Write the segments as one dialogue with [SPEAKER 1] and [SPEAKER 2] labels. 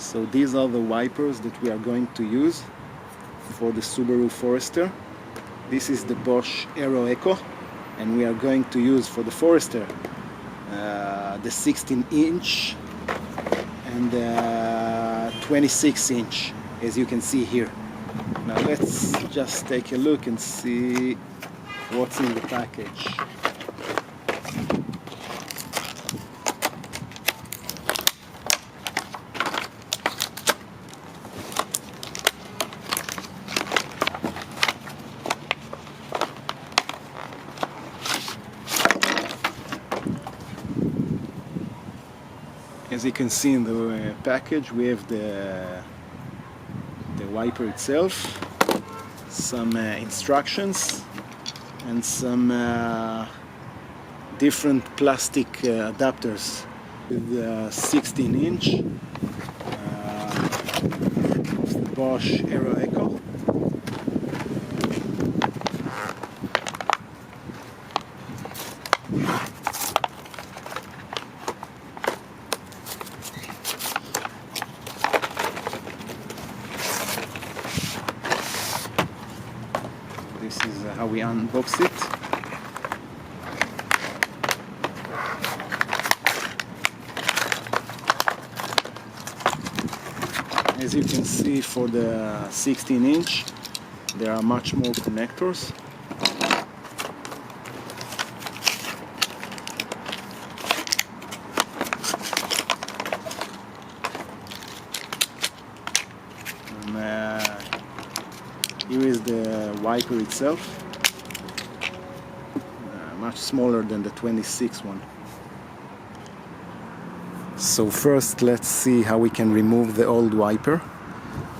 [SPEAKER 1] So these are the wipers that we are going to use for the Subaru Forester. This is the Bosch Aero Eco, and we are going to use for the Forester the 16-inch and 26-inch, as you can see here. Now let's just take a look and see what's in the package. As you can see in the package, we have the wiper itself, some instructions, and some different plastic adapters with 16-inch Bosch Aero Eco. This is how we unbox it. As you can see, for the 16-inch there are much more connectors. And here is the wiper itself, much smaller than the 26 one. So first let's see how we can remove the old wiper.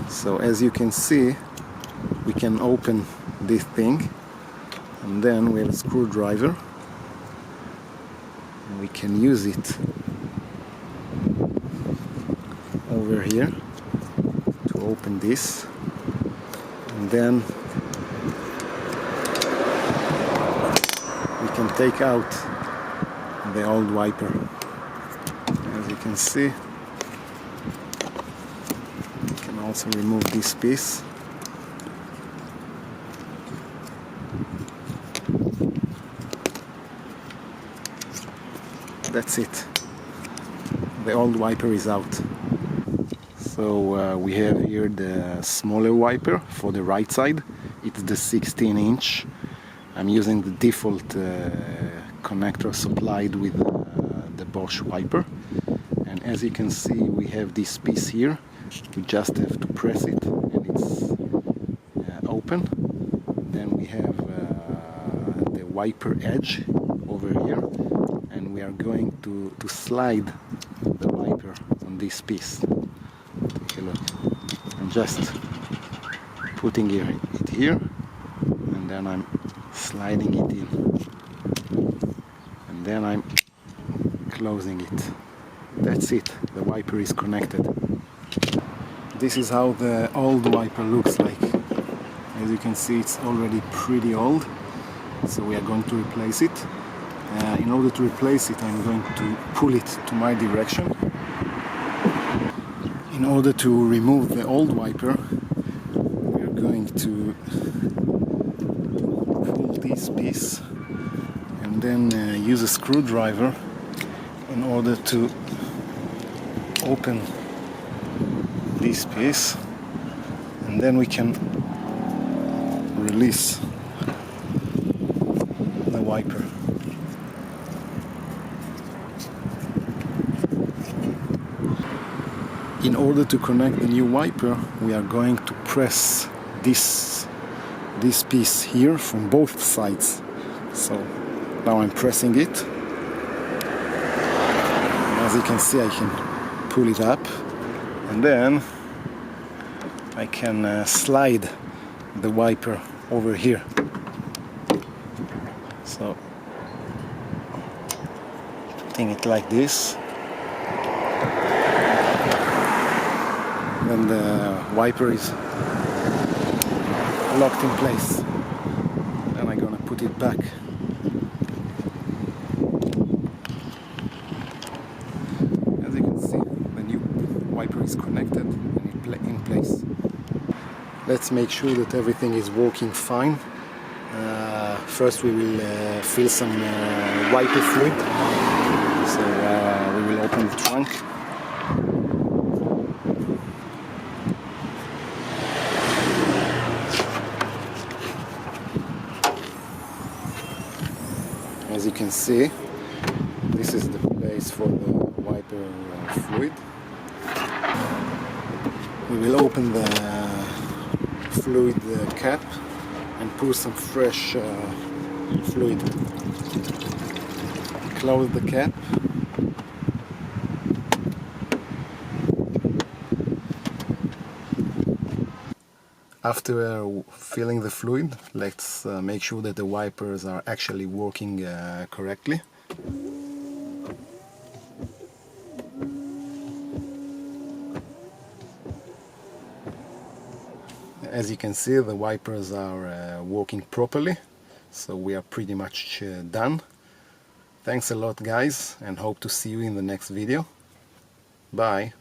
[SPEAKER 1] So as you can see, we can open this thing, and then we have a screwdriver, and we can use it over here to open this, and then we can take out the old wiper. As you can see, we can also remove this piece. That's it. The old wiper is out. So we have here the smaller wiper for the right side. It's the 16-inch. I'm using the default connector supplied with the Bosch wiper. And as you can see, we have this piece here. We just have to press it and it's open. Then we have the wiper edge over here, and we are going to slide the wiper on this piece. Take a look. I'm just putting it here, and then I'm sliding it in, and then I'm closing it. That's it, the wiper is connected. This is how the old wiper looks like. As you can see, it's already pretty old, so we are going to replace it. In order to replace it, I'm going to pull it to my direction. In order to remove the old wiper, we are going to pull this piece and then use a screwdriver in order to open this piece, and then we can release the wiper. In order to connect the new wiper, we are going to press this piece here from both sides. So now I'm pressing it. As you can see, I can pull it up, and then I can slide the wiper over here. So putting it like this, then the wiper is locked in place. Then I'm gonna put it back. wiper is connected and in place. Let's make sure that everything is working fine. First we will fill some wiper fluid. So we will open the trunk. As you can see, this is the place for the wiper fluid. We will open the fluid cap and pour some fresh fluid. Close the cap. After filling the fluid, let's make sure that the wipers are actually working correctly. As you can see, the wipers are working properly, so we are pretty much done. Thanks a lot, guys, and hope to see you in the next video. Bye!